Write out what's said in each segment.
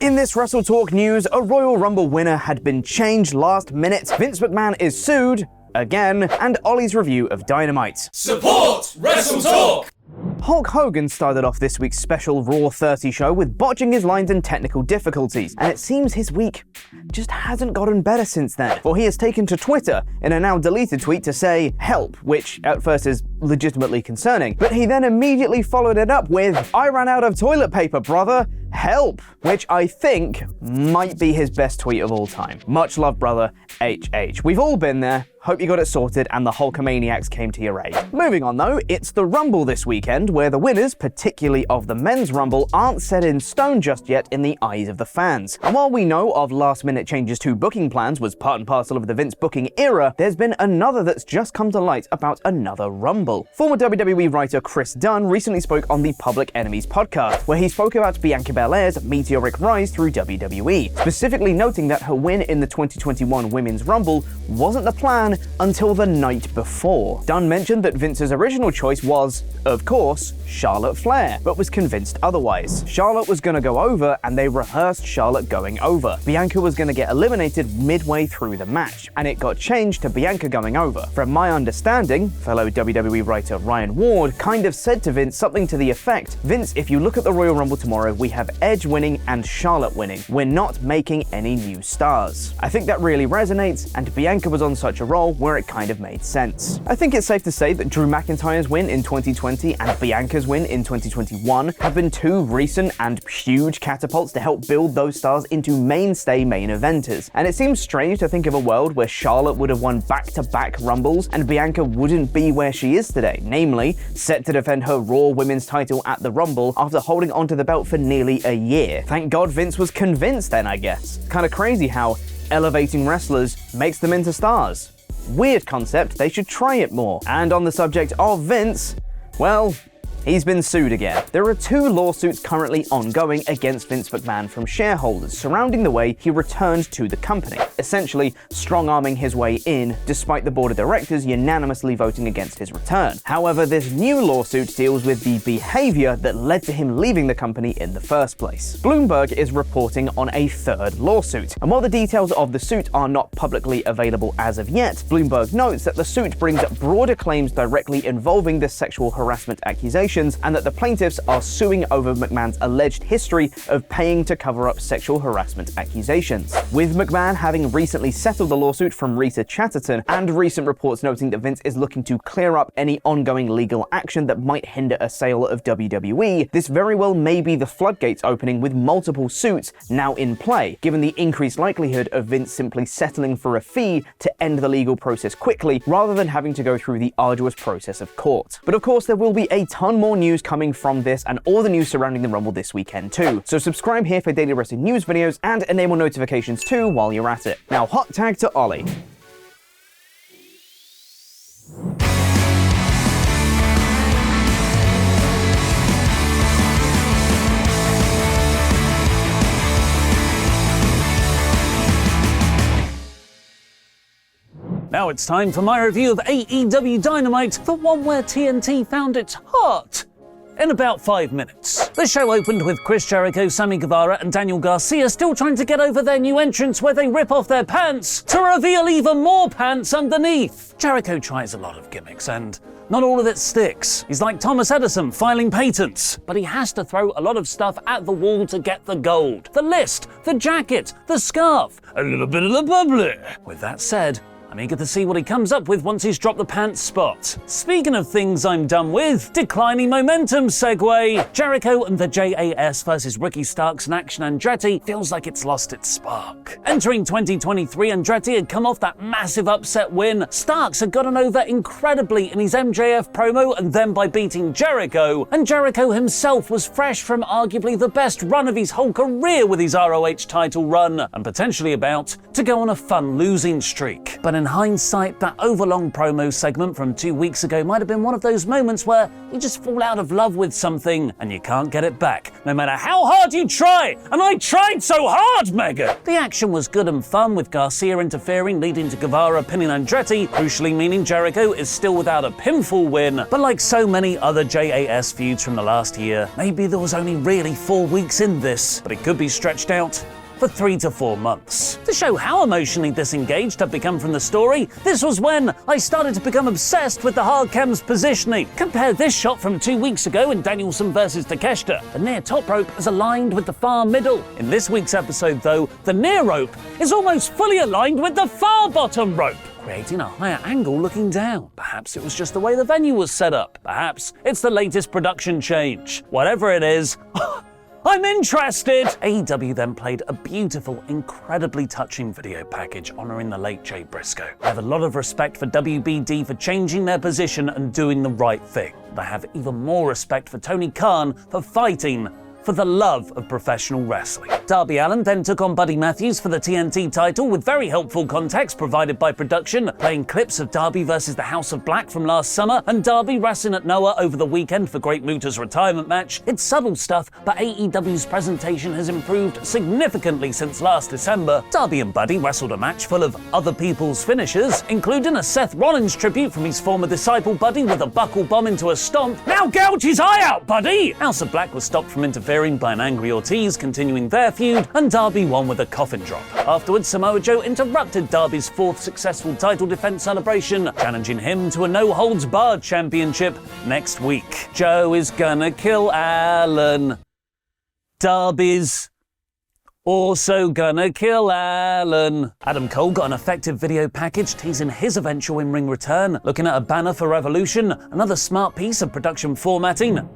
In this WrestleTalk news, a Royal Rumble winner had been changed last minute, Vince McMahon is sued, again, and Ollie's review of Dynamite. Support WrestleTalk! Hulk Hogan started off this week's special Raw 30 show with botching his lines and technical difficulties, and it seems his week just hasn't gotten better since then, for he has taken to Twitter in a now deleted tweet to say help, which at first is legitimately concerning, but he then immediately followed it up with, "I ran out of toilet paper, brother. Help," which I think might be his best tweet of all time. Much love, brother, HH. We've all been there. Hope you got it sorted and the Hulkamaniacs came to your aid. Moving on though, it's the Rumble this weekend, where the winners, particularly of the men's Rumble, aren't set in stone just yet in the eyes of the fans. And while we know of last-minute changes to booking plans was part and parcel of the Vince booking era, there's been another that's just come to light about another Rumble. Former WWE writer Chris Dunn recently spoke on the Public Enemies podcast, where he spoke about Bianca Belair's meteoric rise through WWE, specifically noting that her win in the 2021 Women's Rumble wasn't the plan until the night before. Dunn mentioned that Vince's original choice was, of course, Charlotte Flair, but was convinced otherwise. Charlotte was going to go over, and they rehearsed Charlotte going over. Bianca was going to get eliminated midway through the match, and it got changed to Bianca going over. From my understanding, fellow WWE writer Ryan Ward kind of said to Vince something to the effect, "Vince, if you look at the Royal Rumble tomorrow, we have Edge winning and Charlotte winning. We're not making any new stars." I think that really resonates, and Bianca was on such a roll where it kind of made sense. I think it's safe to say that Drew McIntyre's win in 2020 and Bianca's win in 2021 have been two recent and huge catapults to help build those stars into mainstay main eventers. And it seems strange to think of a world where Charlotte would have won back-to-back Rumbles and Bianca wouldn't be where she is today, namely, set to defend her Raw Women's title at the Rumble after holding onto the belt for nearly a year. Thank God Vince was convinced then, I guess. Kinda crazy how elevating wrestlers makes them into stars. Weird concept, they should try it more. And on the subject of Vince, well, he's been sued again. There are two lawsuits currently ongoing against Vince McMahon from shareholders surrounding the way he returned to the company, essentially strong-arming his way in despite the board of directors unanimously voting against his return. However, this new lawsuit deals with the behavior that led to him leaving the company in the first place. Bloomberg is reporting on a third lawsuit, and while the details of the suit are not publicly available as of yet, Bloomberg notes that the suit brings broader claims directly involving the sexual harassment accusations, and that the plaintiffs are suing over McMahon's alleged history of paying to cover up sexual harassment accusations. With McMahon having recently settled the lawsuit from Rita Chatterton, and recent reports noting that Vince is looking to clear up any ongoing legal action that might hinder a sale of WWE, this very well may be the floodgates opening with multiple suits now in play, given the increased likelihood of Vince simply settling for a fee to end the legal process quickly, rather than having to go through the arduous process of court. But of course, there will be a ton more news coming from this and all the news surrounding the Rumble this weekend too. So subscribe here for daily wrestling news videos and enable notifications too while you're at it. Now hot tag to Ollie. Now it's time for my review of AEW Dynamite, the one where TNT found its heart in about 5 minutes. The show opened with Chris Jericho, Sammy Guevara and Daniel Garcia still trying to get over their new entrance where they rip off their pants to reveal even more pants underneath. Jericho tries a lot of gimmicks and not all of it sticks. He's like Thomas Edison filing patents, but he has to throw a lot of stuff at the wall to get the gold. The list, the jacket, the scarf, a little bit of the bubbly. With that said, I'm eager to see what he comes up with once he's dropped the pants spot. Speaking of things I'm done with, declining momentum segue. Jericho and the JAS versus Ricky Starks and Action Andretti feels like it's lost its spark. Entering 2023, Andretti had come off that massive upset win. Starks had gotten over incredibly in his MJF promo and then by beating Jericho, and Jericho himself was fresh from arguably the best run of his whole career with his ROH title run, and potentially about to go on a fun losing streak. But in hindsight, that overlong promo segment from 2 weeks ago might have been one of those moments where you just fall out of love with something and you can't get it back, no matter how hard you try. And I tried so hard, Megan! The action was good and fun, with Garcia interfering, leading to Guevara pinning Andretti, crucially meaning Jericho is still without a pinfall win. But like so many other JAS feuds from the last year, maybe there was only really 4 weeks in this, but it could be stretched out for 3 to 4 months. To show how emotionally disengaged I've become from the story, this was when I started to become obsessed with the hard cam's positioning. Compare this shot from 2 weeks ago in Danielson versus Takeshita. The near top rope is aligned with the far middle. In this week's episode though, the near rope is almost fully aligned with the far bottom rope, creating a higher angle looking down. Perhaps it was just the way the venue was set up. Perhaps it's the latest production change. Whatever it is, I'm interested! AEW then played a beautiful, incredibly touching video package honouring the late Jay Briscoe. I have a lot of respect for WBD for changing their position and doing the right thing. But I have even more respect for Tony Khan for fighting for the love of professional wrestling. Darby Allin then took on Buddy Matthews for the TNT title, with very helpful context provided by production, playing clips of Darby versus the House of Black from last summer, and Darby wrestling at Noah over the weekend for Great Muta's retirement match. It's subtle stuff, but AEW's presentation has improved significantly since last December. Darby and Buddy wrestled a match full of other people's finishes, including a Seth Rollins tribute from his former disciple Buddy with a buckle bomb into a stomp. Now gouge his eye out, Buddy! House of Black was stopped from interfering by an angry Ortiz, continuing their feud, and Darby won with a coffin drop. Afterwards, Samoa Joe interrupted Darby's 4th successful title defense celebration, challenging him to a no-holds-barred championship next week. Joe is gonna kill Allin. Darby's also gonna kill Allin. Adam Cole got an effective video package teasing his eventual in-ring return, looking at a banner for Revolution, another smart piece of production formatting.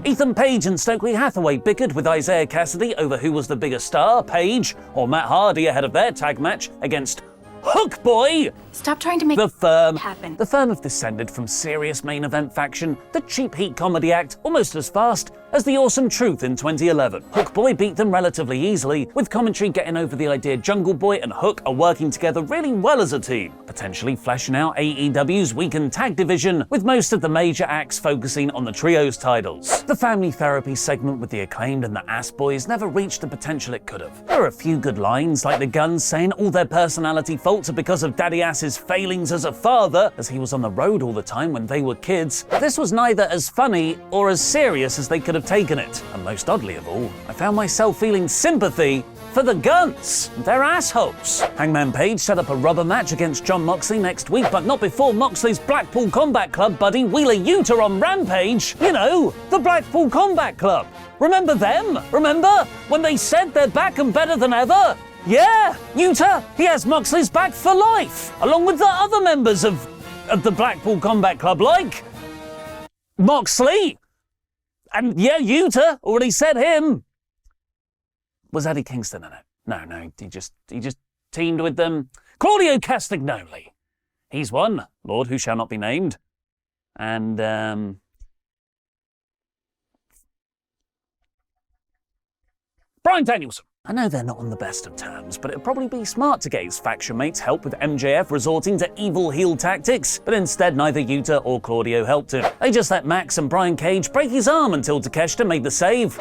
Ethan Page and Stokely Hathaway bickered with Isaiah Cassidy over who was the bigger star, Page or Matt Hardy, ahead of their tag match against Hook Boy! Stop trying to make The Firm. happen. The Firm have descended from serious main event faction, the cheap heat comedy act, almost as fast as the Awesome Truth in 2011. Hook Boy beat them relatively easily, with commentary getting over the idea Jungle Boy and Hook are working together really well as a team, potentially fleshing out AEW's weakened tag division, with most of the major acts focusing on the trios titles. The family therapy segment with the Acclaimed and the Ass Boys never reached the potential it could have. There are a few good lines, like the Guns saying all their personality faults are because of Daddy Ass's failings as a father, as he was on the road all the time when they were kids. But this was neither as funny or as serious as they could have taken it. And most oddly of all, I found myself feeling sympathy for the Guns. They're assholes. Hangman Page set up a rubber match against Jon Moxley next week, but not before Moxley's Blackpool Combat Club buddy Wheeler Yuta on Rampage. You know, the Blackpool Combat Club. Remember them? Remember when they said they're back and better than ever? Yeah, Yuta, he has Moxley's back for life, along with the other members of the Blackpool Combat Club, like Moxley. And yeah, Yuta, already said him. Was Eddie Kingston in it? No, he just teamed with them. Claudio Castagnoli. He's one, Lord who shall not be named. And, Bryan Danielson. I know they're not on the best of terms, but it'd probably be smart to get his faction mates help with MJF resorting to evil heel tactics, but instead neither Yuta or Claudio helped him. They just let Max and Brian Cage break his arm until Takeshita made the save.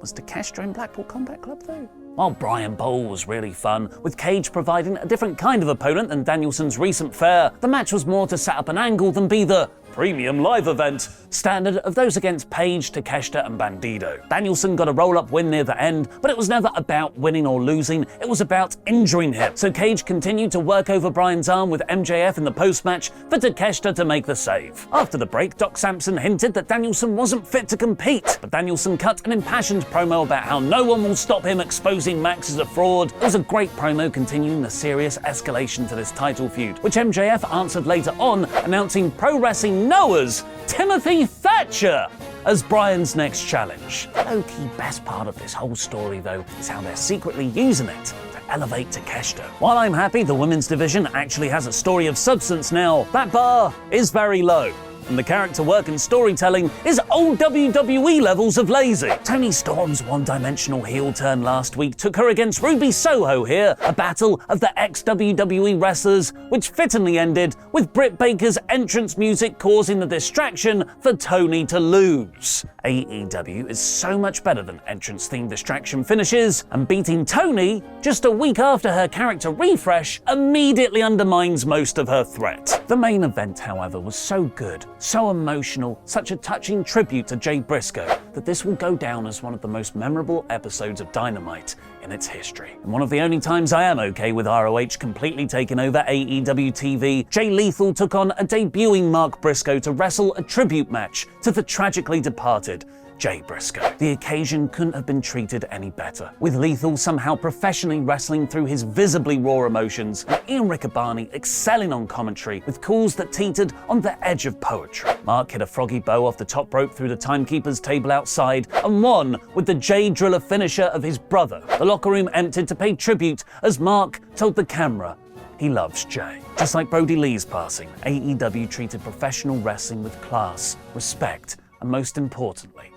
Was Takeshita in Blackpool Combat Club though? While Brian Bowl was really fun, with Cage providing a different kind of opponent than Danielson's recent fare, the match was more to set up an angle than be the premium live event standard of those against Page, Takeshita and Bandido. Danielson got a roll-up win near the end, but it was never about winning or losing, it was about injuring him. So Cage continued to work over Bryan's arm with MJF in the post-match for Takeshita to make the save. After the break, Doc Sampson hinted that Danielson wasn't fit to compete, but Danielson cut an impassioned promo about how no one will stop him exposing Max as a fraud. It was a great promo continuing the serious escalation to this title feud, which MJF answered later on, announcing Pro Wrestling Noah's Timothy Thatcher as Bryan's next challenge. The low-key best part of this whole story, though, is how they're secretly using it to elevate Takeshita. While I'm happy the women's division actually has a story of substance now, that bar is very low. and the character work and storytelling is old WWE levels of lazy. Toni Storm's one-dimensional heel turn last week took her against Ruby Soho here, a battle of the ex-WWE wrestlers, which fittingly ended with Britt Baker's entrance music causing the distraction for Toni to lose. AEW is so much better than entrance-themed distraction finishes, and beating Toni just a week after her character refresh immediately undermines most of her threat. The main event, however, was so good, so emotional, such a touching tribute to Jay Briscoe, that this will go down as one of the most memorable episodes of Dynamite in its history. And one of the only times I am okay with ROH completely taking over AEW TV, Jay Lethal took on a debuting Mark Briscoe to wrestle a tribute match to the tragically departed Jay Briscoe. The occasion couldn't have been treated any better, with Lethal somehow professionally wrestling through his visibly raw emotions, and Ian Riccaboni excelling on commentary with calls that teetered on the edge of poetry. Mark hit a froggy bow off the top rope through the timekeeper's table outside, and won with the Jay Driller finisher of his brother. The locker room emptied to pay tribute as Mark told the camera he loves Jay. Just like Brody Lee's passing, AEW treated professional wrestling with class, respect, and most importantly,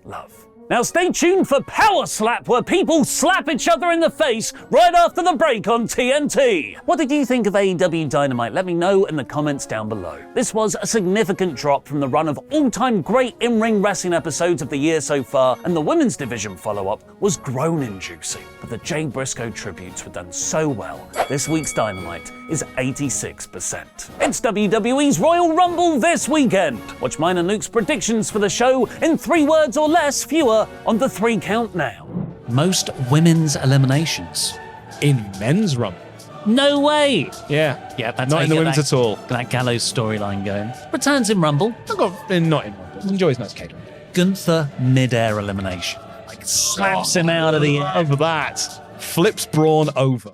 love. Now stay tuned for Power Slap, where people slap each other in the face right after the break on TNT. What did you think of AEW Dynamite? Let me know in the comments down below. This was a significant drop from the run of all-time great in-ring wrestling episodes of the year so far, and the women's division follow-up was groan-inducing. But the Jay Briscoe tributes were done so well, this week's Dynamite is 86%. It's WWE's Royal Rumble this weekend. Watch mine and Luke's predictions for the show in 3 words or less, fewer on the 3 count now. Most women's eliminations. In men's rumble. No way! Yeah. Yeah, that's Not in the women's at all. That Gallows storyline going. Returns in Rumble. Not in rumble. Enjoys nice catering. Gunther mid-air elimination. Like slaps him out of the air. Of that. Flips Braun over.